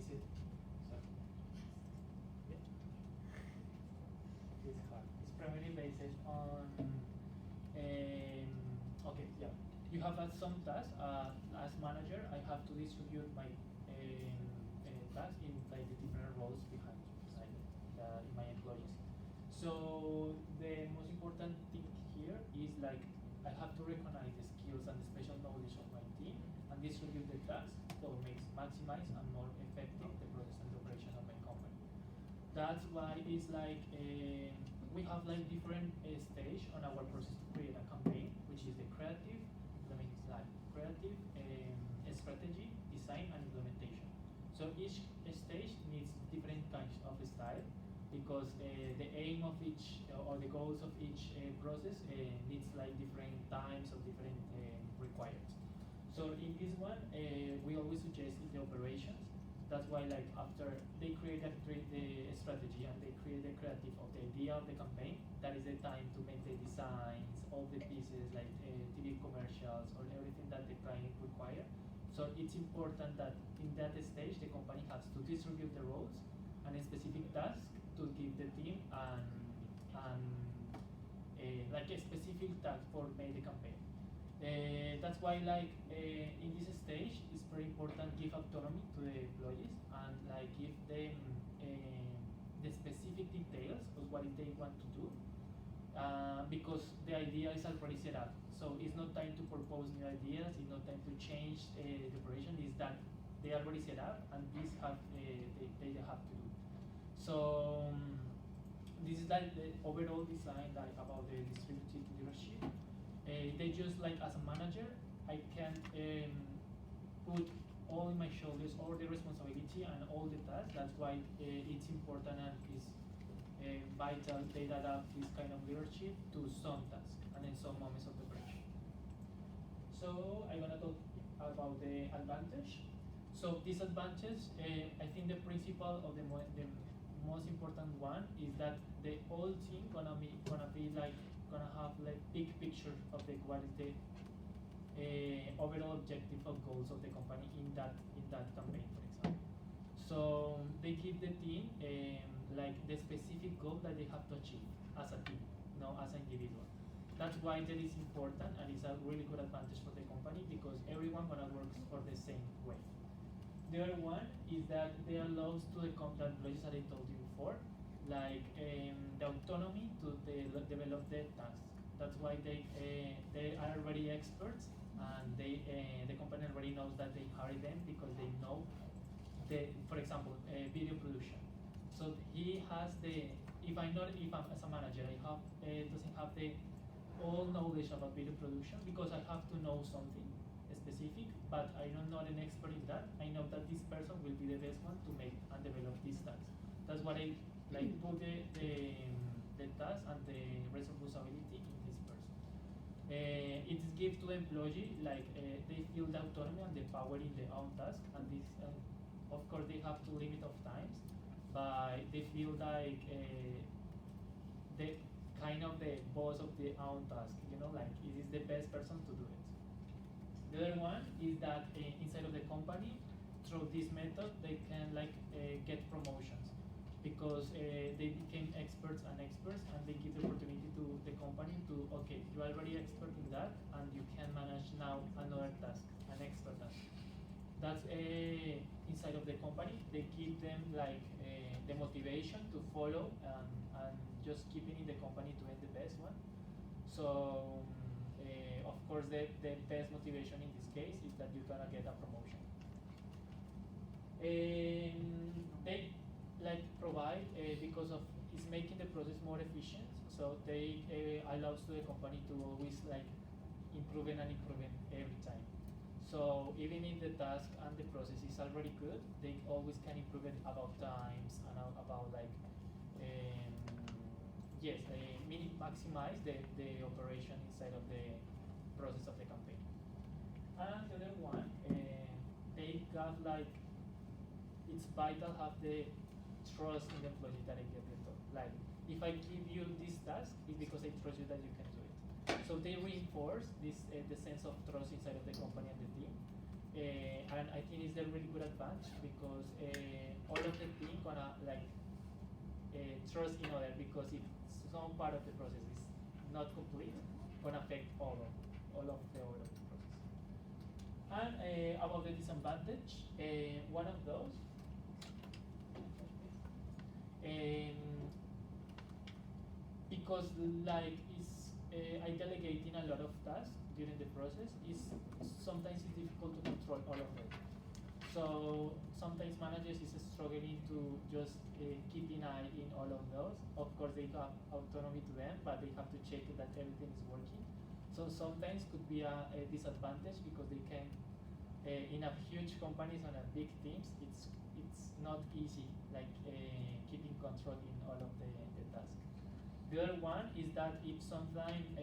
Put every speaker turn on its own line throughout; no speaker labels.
based. Sorry. Yeah. It's hard. It's primarily based on. Okay, yeah. You have some tasks. As manager, I have to distribute my tasks in like the different roles behind, like in my employees. So the most important thing here is like I have to recognize the skills and the special knowledge of my team and distribute the tasks to maximize and more effective the process and the operation of my company. That's why it's like we have like different stage on our process to create a campaign, which is the creative, that means like creative strategy, design, and implementation. So each stage needs different kinds of style because the aim of each or the goals of each process needs like different times of different requirements. So in this one, we always suggest in the operations. That's why like after they create the strategy and they create the creative of the idea of the campaign, that is the time to make the designs, all the pieces like TV commercials or everything that the client require. So it's important that in that stage the company has to distribute the roles and a specific task to give the team and like a specific task for make the campaign. That's why like in this stage it's very important give autonomy to the employees and like give them the specific details of what they want to do because the idea is already set up. So it's not time to propose new ideas, it's not time to change the operation, it's that they already set up and this have they have to do. So this is like the overall design like about the distributed leadership. They just like as a manager, I can put all in my shoulders, all the responsibility and all the tasks. That's why it's important and it's vital they adapt this kind of leadership to some tasks and in some moments of the operation. So I'm gonna talk about the advantage. So this advantage, I think the principle of the most important one is that the whole team gonna be like gonna have like big picture of the quality overall objective of goals of the company in that campaign, for example. So they give the team like the specific goal that they have to achieve as a team, not as an individual. That's why that is important and it's a really good advantage for the company because everyone gonna work for the same way. The other one is that they allows to the employees that I told you before, like the autonomy to develop the tasks. That's why they are already experts and the company already knows that they hire them because they know for example, video production. So he has if I'm as a manager, I have doesn't have the all knowledge about video production because I have to know something specific, but I'm not an expert in that. I know that this person will be the best one to make and develop these tasks. That's what I like put the task and the responsibility in this person. It gives to the employee like they feel the autonomy and the power in their own task, and this of course they have to limit of times, but they feel like the kind of the boss of their own task. Like it is the best person to do it. The other one is that inside of the company, through this method, they can like get promotions because they became experts and they give the opportunity to the company to, okay, you're already expert in that and you can manage now another task, an expert task. That's inside of the company, they give them like the motivation to follow and just keeping in the company to get the best one. So of course the best motivation in this case is that you're gonna get a promotion. They like provide because of it's making the process more efficient, so they allows to the company to always like improving every time. So even if the task and the process is already good, they always can improve it about times and about like yes, maximize the operation inside of the process of the campaign. And the other one, they got like it's vital have the trust in the employee that I get them to. Like if I give you this task, it's because I trust you that you can do it. So they reinforce this the sense of trust inside of the company and the team. and I think it's a really good advantage because all of the team gonna like trust in other, because if some part of the process is not complete, gonna affect all of the overall process. And about the disadvantage, one of those, because like is I delegating a lot of tasks during the process, is sometimes it's difficult to control all of them. So sometimes managers is struggling to just keep an eye in all of those. Of course, they have autonomy to them, but they have to check that everything is working. So sometimes could be a disadvantage because they can, in a huge companies and a big teams, it's not easy like keeping control in all of the tasks. The other one is that if sometimes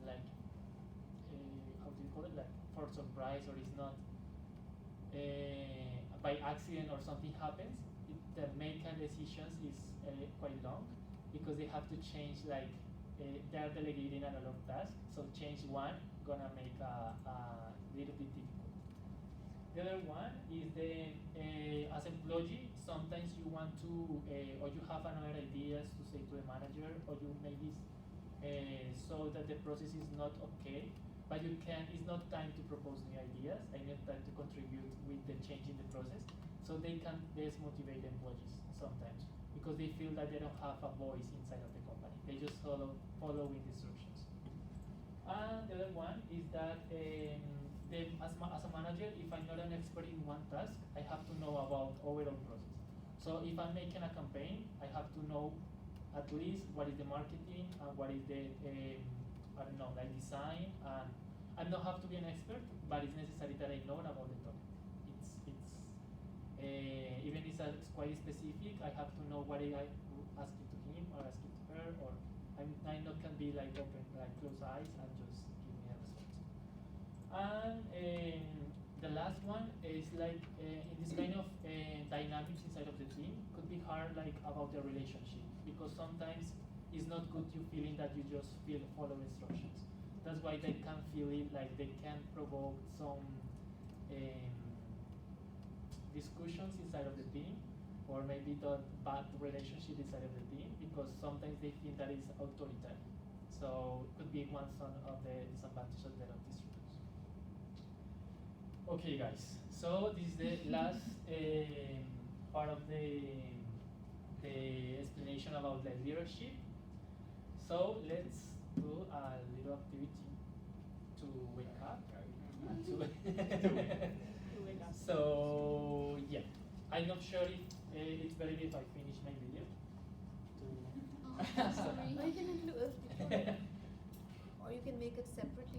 like how do you call it, like for surprise, or it's not by accident or something happens, the make decisions is quite long, because they have to change, like they are delegating a lot of tasks, so change one gonna make a little bit difficult. The other one is the as employee, sometimes you want to or you have another ideas to say to the manager, or you maybe so that the process is not okay, but you can, it's not time to propose new ideas, I need time to contribute with the change in the process. So they can demotivate employees sometimes, because they feel that they don't have a voice inside of the company, they just following instructions. And the other one is that as a manager, if I'm not an expert in one task, I have to know about overall process. So if I'm making a campaign, I have to know at least what is the marketing and what is the I don't know, like design. And I don't have to be an expert, but it's necessary that I know about the topic. It's even if it's quite specific, I have to know what I ask it to him or ask it to her, or I not can be like open, like close eyes and just give me a response. And the last one is like in this kind of dynamics inside of the team, could be hard, like about the relationship, because sometimes it's not good you feeling that you just follow instructions. That's why they can feel it like they can provoke some discussions inside of the team, or maybe the bad relationship inside of the team, because sometimes they think that it's authoritarian. So it could be one of the disadvantages of these rules. Okay, guys. So this is the last part of the explanation about the leadership. So let's do a little activity to wake up. And to
wake up.
So yeah, I'm not sure if it's better if I finish my video.
Sorry. Or you can include, or you can make it separately.